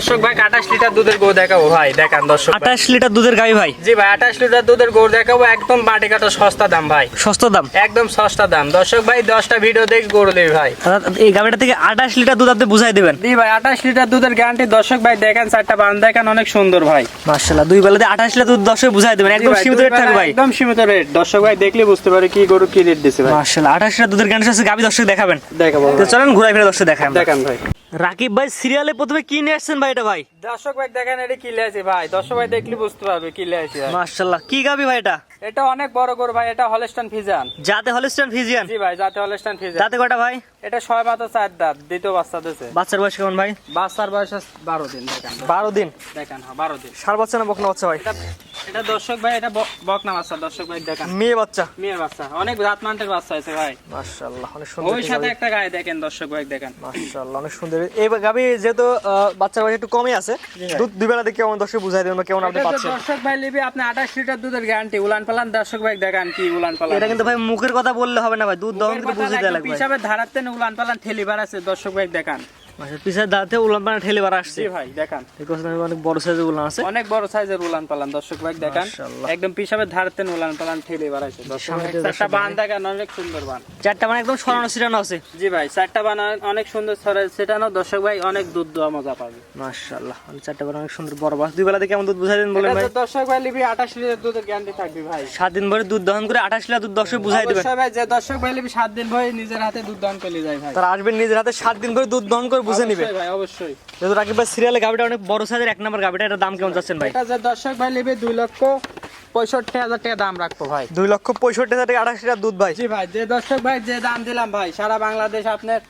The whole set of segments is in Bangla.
দর্শক ভাই 28 লিটার দুধের গরু দেখাবো ভাই, দেখান দর্শক। 28 লিটার দুধের গাভী ভাই? জি ভাই, 28 লিটার দুধের গরু দেখাবো, একদম মাটি কাটা সস্তা দাম ভাই। সস্তা দাম? একদম সস্তা দাম। দর্শক ভাই 10টা ভিডিও দেখে গরু নেবে ভাই। এই গাভীটা থেকে 28 লিটার দুধ আপনি বুঝাই দিবেন? জি ভাই, 28 লিটার দুধের গ্যারান্টি। দর্শক ভাই দেখেন, 4টা বান দেখেন, অনেক সুন্দর ভাই। মাশাআল্লাহ, দুই বেলাতে 28 লিটার দুধ দর্শক বুঝাই দিবেন, একদম সীমিত রেট থাকবে ভাই। একদম সীমিত রেট। দর্শক ভাই দেখলে বুঝতে পারে কি গরু কি রেট দিছে ভাই। মাশাআল্লাহ, 28 লিটার দুধের গ্যারান্টি আছে গাভী, দর্শক দেখাবেন? দেখাবো তো চলেন ঘুরাই ফিরে দর্শক দেখান। দেখান ভাই। রাকিব ভাই সিরিয়ালে প্রথমে কি নিয়ে আসছেন ভাই? এটা ভাই দর্শক ভাই দেখেন, এটা কি লেছে ভাই। দর্শক ভাই দেখলে বুঝতে পারবে কি লেছে ভাই। মাশাআল্লাহ, কি গাভী ভাই এটা? এটা অনেক বড় গরু ভাই, এটা হলস্টাইন ফ্রিজিয়ান। জাতে হলস্টাইন ফ্রিজিয়ান? জি ভাই, জাতে হলস্টাইন ফ্রিজিয়ান। দাঁতে কয়টা ভাই? এটা 6 মাত্র 4 দাঁত, দ্বিতীয় বাচ্চা দিয়েছে। বাচ্চার বয়স কেমন ভাই? বাচ্চার বয়স 12 দিন। দেখেন 12 দিন? দেখেন, হ্যাঁ 12 দিন। ষাঁড় বাচ্চা না বকনা বাচ্চা ভাই? এটা দর্শক ভাই, এটা বকনা বাচ্চা। দর্শক ভাই দেখেন, মেয়ে বাচ্চা? মেয়ের বাচ্চা, অনেক জাত মানের বাচ্চা আছে ভাই। মাশাআল্লাহ, অনেক সুন্দর। ওই সাথে একটা গায়ে দেখেন দর্শক ভাই দেখেন। মাশাআল্লাহ, অনেক সুন্দর। এই গাভী যেহেতু বাচ্চার বয়স একটু কমই আছে, দুধ দুই বেলা দেখে কেমন দর্শক বুঝাই দেবেন কেমন আপনি পাচ্ছেন? দর্শক ভাই লিবি আপনি 28 লিটার দুধের গ্যারান্টি। উলান পালান দর্শক ভাই দেখেন কি উলান পালান। এটা কিন্তু ভাই মুখের কথা বললে হবে না ভাই, দুধ দহন করে বুঝিয়ে দেওয়া লাগবে। হিসাবে ধারাতেন উলান পালান ঠেলি বার আছে। দর্শক ভাই দেখেন, পিছের দাঁতে উলান পালান ঠেলে বার আসছে। জি ভাই দেখেন, অনেক বড় সাইজের উলান আছে, অনেক বড় সাইজের উলান পালান। দর্শক ভাই দেখেন, একদম পিছাবে ধারতেন উলান পালান ঠেলে বার আছে। দর্শক ভাই চারটা বান দেখেন, অনেক সুন্দর বান। চারটা মানে একদম সরানো সিরানো আছে। জি ভাই, চারটা বান অনেক সুন্দর সেটানো। দর্শক ভাই অনেক দুধ দেওয়া মজা পাবে। মাশাআল্লাহ, চারটা বান অনেক সুন্দর বড় বাস। দুই বেলা দেখে কেমন দুধ বুঝাই দেন বলেন ভাই? দর্শক ভাই লিবি 28 লিটার দুধের গ্যারান্টি থাকবে ভাই। 7 দিন ভরে দুধ দহন করে 28 লিটার দুধ দর্শক বুঝাই দিবেন ভাই। যে দর্শক ভাই লিবি 7 দিন ভরে নিজের হাতে দুধ দহন করে যায় ভাই। তারা আসবেন নিজের হাতে 7 দিন ভরে দুধ দহন করে বুঝে নেবেন ভাই, অবশ্যই। যেহেতু রাকিব ভাই সিরিয়ালে গাভিটা অনেক বড় সাইজের, 1 নম্বর গাভিটা, এটার দাম কেমন যাচ্ছেন ভাই? এটা যে দর্শক ভাই লিবি 2,65,000 টাকা দাম রাখবো ভাই। 2,65,000 টাকা 28 লিটার দুধ ভাই? জি ভাই, যে দর্শক ভাই যে দাম দিলাম ভাই, সারা বাংলাদেশ আপনার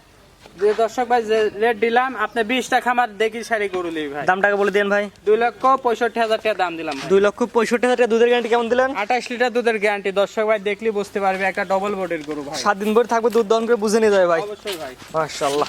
যে দর্শক ভাই যে রেট দিলাম, আপনি 20টা খামার দেখি সারি গরু লিবি ভাই। দামটাকে বলে দেন ভাই। 2,65,000 টাকা দাম দিলাম ভাই। 2,65,000 টাকা দুধের গ্যারান্টি কেমন দিলেন? 28 লিটার দুধের গ্যারান্টি। দর্শক ভাই দেখলি বুঝতে পারবে, একটা ডবল বডির গরু ভাই। 7 দিন ভরে থাকবে দুধ দহন করে বুঝে নিয়ে যাবে ভাই। অবশ্যই ভাই। মাশাআল্লাহ,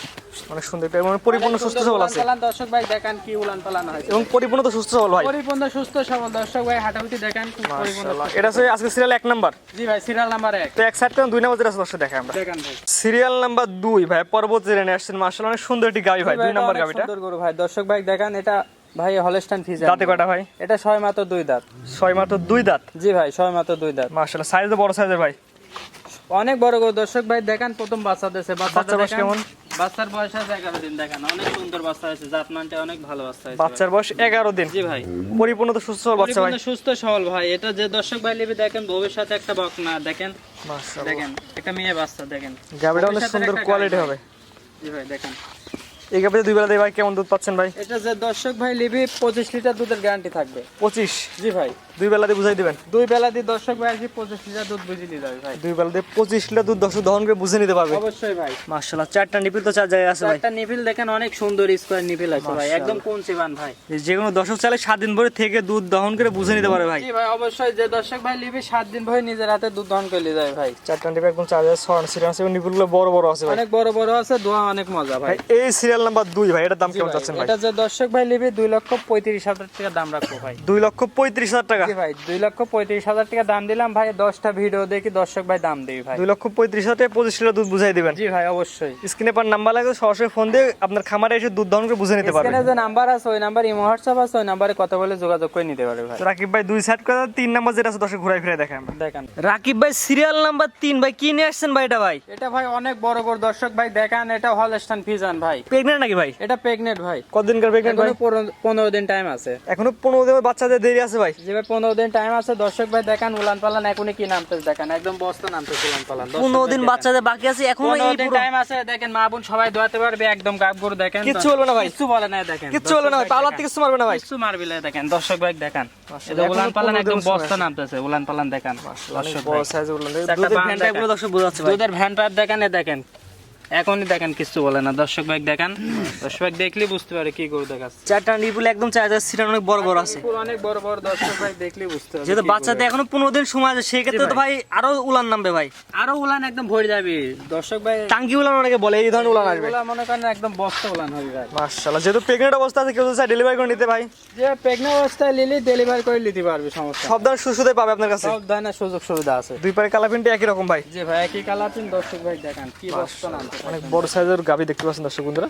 অনেক সুন্দর, মানে পরিপূর্ণ সুস্থ সবল আছে। দর্শক ভাই দেখেন কি উলান পালান হয়েছে, এবং পরিপূর্ণ তো সুস্থ সবল ভাই। পরিপূর্ণ সুস্থ সবল। দর্শক ভাই হাঁটাহুটি দেখেন কি পরিপূর্ণ। মাশাআল্লাহ, এটা হচ্ছে আজকে সিরিয়াল 1 নাম্বার। জি ভাই, সিরিয়াল নাম্বার 1। তো এক সাইড থেকে 2 নাম্বার যেটা আছে দর্শক দেখাই আমরা। দেখেন ভাই, সিরিয়াল নাম্বার 2 ভাই, পর্বত জেনে আসছেন। মাশাআল্লাহ, অনেক সুন্দর একটি গাভী ভাই, 2 নাম্বার গাভীটা। সুন্দর গরু ভাই। দর্শক ভাই দেখেন, এটা ভাই হলস্টাইন ফ্রিজিয়ান। দাঁতে কয়টা ভাই? এটা 6 মাত্র 2 দাঁত। 6 মাত্র 2 দাঁত? জি ভাই, 6 মাত্র 2 দাঁত। মাশাআল্লাহ, সাইজ তো বড় সাইজের ভাই, অনেক বড় গরু। দর্শক ভাই দেখেন, প্রথম বাচ্চা দিয়েছে। বাচ্চার বয়স কেমন? বাচ্চার বয়স আছে 11 দিন। দেখেন অনেক সুন্দর বাচ্চা আছে, জাতমানটা অনেক ভালো বাচ্চা আছে। বাচ্চার বয়স 11 দিন? জি ভাই, পরিপূর্ণ তো সুস্থ সবল বাচ্চা ভাই, পরিপূর্ণ সুস্থ সবল ভাই। এটা যে দর্শক ভাই লিবি দেখেন, ভবিষ্যতে একটা বকনা দেখেন। মাশাআল্লাহ, দেখেন একটা মেয়ে বাচ্চা দেখেন, গাভীটা অনেক সুন্দর কোয়ালিটি হবে। জি ভাই দেখেন, এই গাভীতে 2 বেলা দিয়ে ভাই কেমন দুধ পাচ্ছেন ভাই? এটা যে দর্শক ভাই লিবি 25 লিটার দুধের গ্যারান্টি থাকবে। 25? জি ভাই, 2 বেলা দিয়ে বুঝাই দিবেন? 2 বেলা দিয়ে দর্শক ভাই আসি 25 লিটার দুধ বুঝিয়ে নিয়ে যাবে ভাই। 2 বেলা দিয়ে 25 লিটার দুধ দর্শক দহন করে বুঝে নিতে পারবে? অবশ্যই ভাই। মাশাআল্লাহ, 4টা নিপিল তো 4 জায়গায় আছে ভাই। একটা নিপিল দেখেন, অনেক সুন্দর স্কয়ার নিপিল আছে ভাই, একদম কোনচিবান ভাই। যে কোনো দর্শক চাইলে 7 দিন ভরে থেকে দুধ দহন করে বুঝে নিতে পারে ভাই। জি ভাই, অবশ্যই। যে দর্শক ভাই লিবি 7 দিন ভরে নিজের হাতে দুধ দহন করে নিয়ে যাবে ভাই। 4টা নিপিল একদম 4 জায়গায় সরানো সিরিয়াল আছে এবং নিপিলগুলো বড় বড় আছে ভাই। অনেক বড় বড় আছে, দোয়া অনেক মজা ভাই। ভাই এই সিরিয়াল নাম্বার 2 ভাই, এটার দাম কেমন যাচ্ছেন ভাই? এটা যে দর্শক ভাই লিবি 2,35,000 টাকা দাম রাখবো ভাই। 2,35,000 টাকা? জি ভাই, 2,35,000 টাকা দাম দিলাম ভাই। 10টা ভিডিও দেখি দর্শক ভাই দাম দেই ভাই। 2,35,000 টাকা 25 লিটার দুধ বুঝাই দিবেন? জি ভাই, অবশ্যই। স্ক্রিনে পার নাম্বার লাগে, সরাসরি ফোন দিয়ে আপনার খামারে এসে দুধ দহন করে বুঝে নিতে পারবেন। স্ক্রিনে যে নাম্বার আছে, ওই নাম্বার ইমো হোয়াটসঅ্যাপ আছে, ওই নাম্বারে কথা বলে যোগাযোগ করে নিতে পারবে ভাই। তো রাকিব ভাই 2 সাইড করে 3 নাম্বার যেটা আছে দর্শক ঘুরাই ফিরে দেখেন আমরা। দেখেন রাকিব ভাই সিরিয়াল নাম্বার 3 ভাই, কি নিয়ে আসছেন ভাই এটা ভাই? এটা ভাই অনেক বড় বড়। দর্শক ভাই দেখেন, এটা হলস্টাইন ফ্রিজিয়ান ভাই। প্রেগন্যান্ট নাকি ভাই? এটা প্রেগনেন্ট ভাই। কতদিনকার প্রেগন্যান্ট ভাই? 15 দিন টাইম আছে। এখনো 15 দিন বাচ্চাদের দেরি আছে ভাই? জি ভাই, 15 দিন টাইম আছে। দর্শক ভাই দেখেন, উলান পালান এখনই কি নামতেছে দেখেন, একদম বস্তা নামতেছে উলান পালান। 15 দিন বাচ্চাদের বাকি আছে, এখনো 15 এই দিন পুরো টাইম আছে। দেখেন মা বোন সবাই দোয়াতে পারবে, একদম গাব গরু দেখেন। কিচ্ছু বলবে না ভাই? কিচ্ছু বলে না দেখেন, কিচ্ছু বলবে না ভাই, পালার থেকে কিছু মারবে না ভাই? কিচ্ছু মারবি না দেখেন। দর্শক ভাই দেখেন, মাশাআল্লাহ, এটা উলান পালান এখনো একদম 15 বস্তা নামতেছে উলান পালান দেখেন। অনেক দর্শক বড় ভাই সাইজের উলান, চারটা দুধের বান ভ্যানটা পুরো দর্শক বোঝাচ্ছে ভাই। দুধের ভ্যান পাইপ দেখেন, দেখেন এখনই দেখেন, কিচ্ছু বলে না। দর্শক ভাই দেখেন, দর্শক ভাই দেখলে বুঝতে পারে কি গরু দেখাচ্ছে। 4টা নিপুল একদম 4 জায়গায় সিরিয়াল অনেক বড় বড় আছে, অনেক বড় বড়। দর্শক ভাই দেখলে বুঝতে পারবে যেহেতু বাচ্চাদের এখনো 15 দিন সময় আছে, সেই ক্ষেত্রে তো ভাই আরো উলান নামবে ভাই। আরো উলান একদম ভরে যাবে। দর্শক ভাই টাঙ্কি উলান অনেকে বলে, এই ধরনের উলান আসবে। উলান মনে করেন একদম বস্তা উলান হবে ভাই। মাশাআল্লাহ, যেহেতু প্রেগন্যান্ট অবস্থা আছে, কেউ চাই ডেলিভারি করে নিতে ভাই, যে প্রেগন্যান্ট অবস্থায় লিলি ডেলিভারি করে নিতে পারবে, সমস্যা সব ধরনের সুবিধা পাবে আপনার কাছে। সব ধরনের সুযোগ সুবিধা আছে। 2 পারে কালার প্রিন্ট একই রকম ভাই? যে ভাই একই কালার পিন। দর্শক ভাই দেখেন কি বস্তা নামছে অনেক বড় সাইজের গাভী দেখতে পাচ্ছেন দর্শক বন্ধুরা,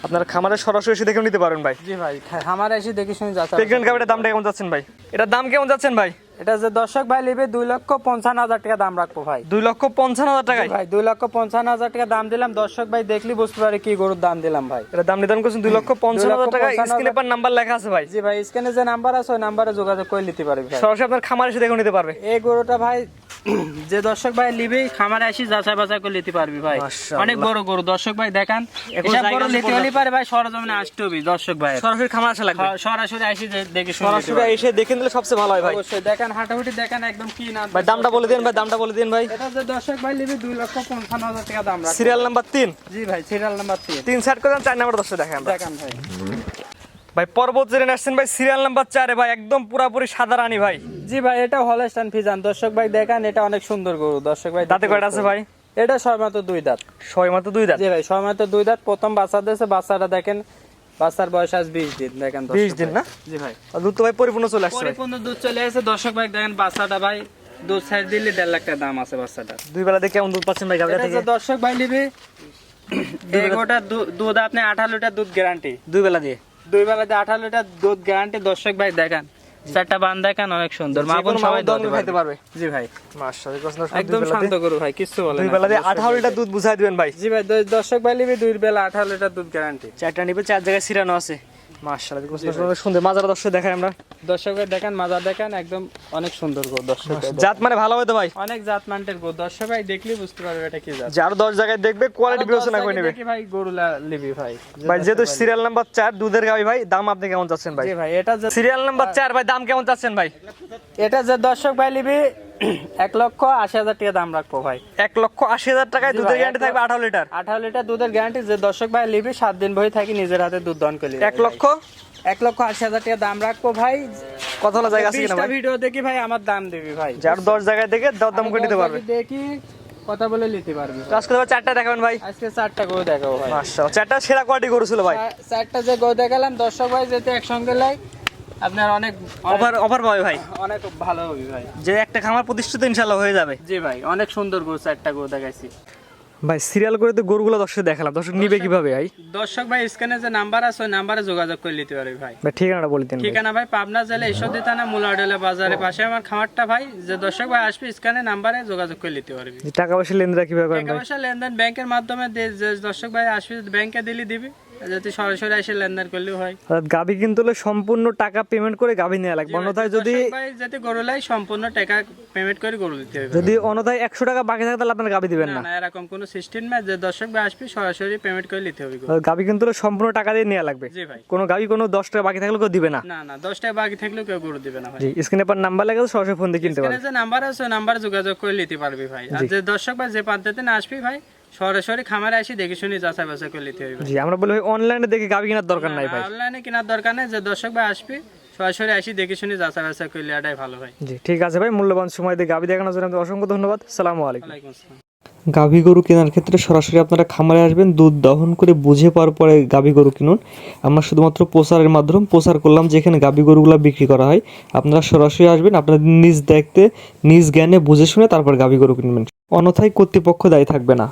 আপনারা খামারে সরাসরি এসে দেখে নিতে পারেন ভাই। জি ভাই, আমার এসে দেখে শুনে যাচ্ছে। প্রেগন্যান্ট গাভীটার দামটা কেমন যাচ্ছেন ভাই? এটার দাম কেমন যাচ্ছেন ভাই? এটা যে দর্শক ভাই নেবে 2,55,000 টাকা দাম রাখবো ভাই। 2,55,000 টাকায় ভাই 2,55,000 টাকা দাম দিলাম। দর্শক ভাই দেখলি বুঝতে পারে কি গরুর দাম দিলাম ভাই। এটা দাম নির্ধারণ করছেন 2,55,000 টাকা। 2,55,000 স্ক্রিনে পর নাম্বার লেখা আছে ভাই। জি ভাই, স্ক্রিনে যে নাম্বার আছে ওই নাম্বারে যোগাযোগ করে নিতে পারবে ভাই। সরাসরি আপনার খামারে এসে দেখে নিতে পারবে। এই গরুটা ভাই যে দর্শক ভাই নিবে খামারে আসি যাচাই বাছাই করে নিতে পারবি ভাই। মাশাআল্লাহ। অনেক বড় গরু দর্শক ভাই দেখেন। এখন এসব জায়গা গরু আছে নিতে হলে পারে ভাই সরজমিনে আসতে হবে দর্শক ভাই। সরাসরি খামারে আসা লাগবে। সরাসরি আসি দেখে শুনে নিতে সরাসরি পারবে। এসে দেখে নিলে সবচেয়ে ভালো হয় ভাই। অবশ্যই দেখেন, হাঁটাহুটি দেখেন একদম কি না। ভাই দামটা বলে দিন ভাই, দামটা বলে দিন ভাই। এটা যে দর্শক ভাই নিবে 2,55,000 টাকা দাম রাখবে। Serial number 3। জি ভাই, সিরিয়াল নাম্বার 3 3 সেট করে দেন, 4 নাম্বার দর্শক দেখেন আমরা। দেখেন ভাই। ভাই পর্বত জেনে আসছেন ভাই, সিরিয়াল নাম্বার 4 এ ভাই, একদম পুরোপুরি সাদা রানী ভাই। জি ভাই, এটা হলস্টাইন ফ্রিজিয়ান দর্শক ভাই দেখেন। এটা অনেক সুন্দর গরু দর্শক ভাই। দাঁতে কয়টা আছে ভাই? এটা সবেমাত্র 2 দাঁত। মাত্র 2 দাঁত। জি ভাই, সবেমাত্র 2 দাঁত। প্রথম বাচ্চা দিয়েছে। বাচ্চাটা দেখেন, বাচ্চার বয়স আজ 20 দিন দেখেন। 20 দিন না? জি ভাই, আর দুধ তো ভাই পরিপূর্ণ চলে আসছে ভাই। পরিপূর্ণ দুধ চলে আসে দর্শক ভাই দেখেন। বাচ্চাটা ভাই দুধ ছাড় দিলে 1.5 লাখ টাকা দাম আছে বাচ্চাটা। 2 বেলা দেখে কেমন দুধ পাচ্ছেন ভাই গাভীটা এটা থেকে? যে দর্শক ভাই নিবে এগোটা দুধ আপনি 18 লিটার দুধ গ্যারান্টি। 2 বেলা দিয়ে 2 বেলাতে 18 লিটার দুধ গ্যারান্টি দর্শক ভাই দেখেন। চারটা বান দেখেন অনেক সুন্দর। মা বোন সবাই দন খাইতে পারবে। জি ভাই, মাশাআল্লাহ একদম শান্ত গরু ভাই, কিছু বলে 2 না। বেলা দিয়ে 18 লিটার দুধ বুঝাই দিবেন ভাই। জি ভাই, দর্শক ভাই নিবে 2 বেলা 18 লিটার দুধ গ্যারান্টি। 4টা নিবে, 4 জায়গায় ছিরানো আছে। মাশাআল্লাহ সুন্দর। মাজারা দর্শক দেখাই আমরা। দর্শক ভাই দেখেন, মাজা দেখেন একদম অনেক সুন্দর গরু দর্শক ভাই। জাত মানে ভালো হবে তো ভাই? অনেক জাত মানের গরু দর্শক ভাই দেখলি বুঝতে পারবে এটা কি জাত। যে আরো 10 জায়গায় দেখবে, কোয়ালিটি বিবেচনা করে নেবে দেখি ভাই গরু লিবি ভাই। ভাই। যেহেতু সিরিয়াল নাম্বার 4 দুধের গাভী ভাই, দাম আপনি কেমন চাচ্ছেন ভাই? জি ভাই, এটা যে সিরিয়াল নাম্বার 4 ভাই, দাম কেমন চাচ্ছেন ভাই? এটা যে দর্শক ভাই লিবি 1,80,000 টাকা দাম রাখবো ভাই। 1,80,000 টাকায় দুধের গ্যারান্টি থাকবে 18 লিটার। 18 লিটার দুধের গ্যারান্টি। যে দর্শক ভাই লিবি 7 দিন বই থাকি নিজের হাতে দুধ দহন করে 1,80,000 টাকা দাম রাখবো ভাই। কত হলো জায়গা আছে কিনা 20টা ভাই? ভিডিও দেখি ভাই আমার দাম দিবি ভাই। যার 10 জায়গায় দেখে দাম করে দিতে পারবে। দেখি কথা বলে নিতে পারবি। আজকে তো 4টা দেখাবেন ভাই। আজকে 4টা গরু দেখাবো ভাই। মাশাআল্লাহ, 4টা সেরা কোয়ালিটি গরু ছিল ভাই। 4টা যে গরু দেখালাম দর্শক ভাই যেতে একসঙ্গে লাই আপনার অনেক অফার পাবে ভাই। অনেক ভালো হবে ভাই। যে একটা খামার প্রতিষ্ঠিত ইনশাআল্লাহ হয়ে যাবে। জি ভাই, অনেক সুন্দর গরু 4টা গরু দেখাইছি ভাই। সিরিয়াল করে তো গরুগুলো দর্শক দেখালাম, দর্শক নিবে কিভাবে ভাই? দর্শক ভাই স্ক্রিনে যে নাম্বার আছে ওই নাম্বারে যোগাযোগ করে নিতে পারবে ভাই। ভাই ঠিকানাটা বলে দিন। ঠিকানা ভাই পাবনা জেলা ঈশ্বরদী থানা মুলাডেলা বাজারের পাশে আমার খামারটা ভাই। যে দর্শক ভাই আসবে স্ক্রিনে নাম্বারে যোগাযোগ করে নিতে পারবে। টাকা পয়সা লেনদেন কিভাবে করেন টাকা ভাই? পয়সা লেনদেন ব্যাংকের মাধ্যমে যে দর্শক ভাই আসবে ব্যাংকে দিলে দিবি, যদি সরাসরি এসে লেনদেন করলেও হয়। গাভী কিন্তু হলে সম্পূর্ণ টাকা পেমেন্ট করে গাভী নেওয়া লাগবে, অন্যথায় যদি দর্শক ভাই যাতে গরু লাই সম্পূর্ণ টাকা পেমেন্ট করে গরু দিতে হবে। যদি অন্যথায় 100 টাকা বাকি থাকে তাহলে আপনার গাভী দিবেন না না। না, এরকম কোনো সিস্টেম নাই। যে দর্শক ভাই আসবে সরাসরি পেমেন্ট করে নিতে হবে গরু। গাভী কিন্তু হলে সম্পূর্ণ টাকা দিয়ে নেওয়া লাগবে। জি ভাই, কোনো গাভী কোনো 10 টাকা বাকি থাকলে কেউ দিবে না। না না, 10 টাকা বাকি থাকলেও কেউ গরু দিবে না ভাই। জি, স্ক্রিনে পর নাম্বার লাগে সরাসরি ফোন দিয়ে কিনতে এখানে পারবে। যে নাম্বার আছে ওই নাম্বারে যোগাযোগ করে নিতে পারবি ভাই। আর যে দর্শক ভাই যে পদ্ধতিতে না আসবি ভাই সরাসরি খামারে আসি দেখে শুনে যাচাই বাছাই করে নিতে হবে। জি, আমরা বলি ভাই অনলাইনে দেখে গাভী কেনার দরকার নাই ভাই। অনলাইনে কেনার দরকার নেই। যে দর্শক ভাই আসবে সরাসরি আসি দেখে শুনে যাচাই বাছাই করে নেওয়াটাই ভালো ভাই। জি ঠিক আছে ভাই, মূল্যবান সময় দিয়ে গাভী দেখানোর জন্য আপনাকে অসংখ্য ধন্যবাদ। আসসালামু আলাইকুম। ওয়ালাইকুম আসসালাম। গাভী গরু কেনার ক্ষেত্রে সরাসরি আপনারা খামারে আসবেন, দুধ দহন করে বুঝে পাওয়ার পরে গাভী গরু কিনুন। আমরা শুধুমাত্র প্রচারের মাধ্যমে প্রচার করলাম যেখানে গাভী গরুগুলো বিক্রি করা হয়। আপনারা সরাসরি আসবেন, আপনাদের নিজ দেখতে নিজ জ্ঞানে বুঝে শুনে তারপর গাভী গরু কিনবেন, অন্যথায় কর্তৃপক্ষ দায়ী থাকবে না।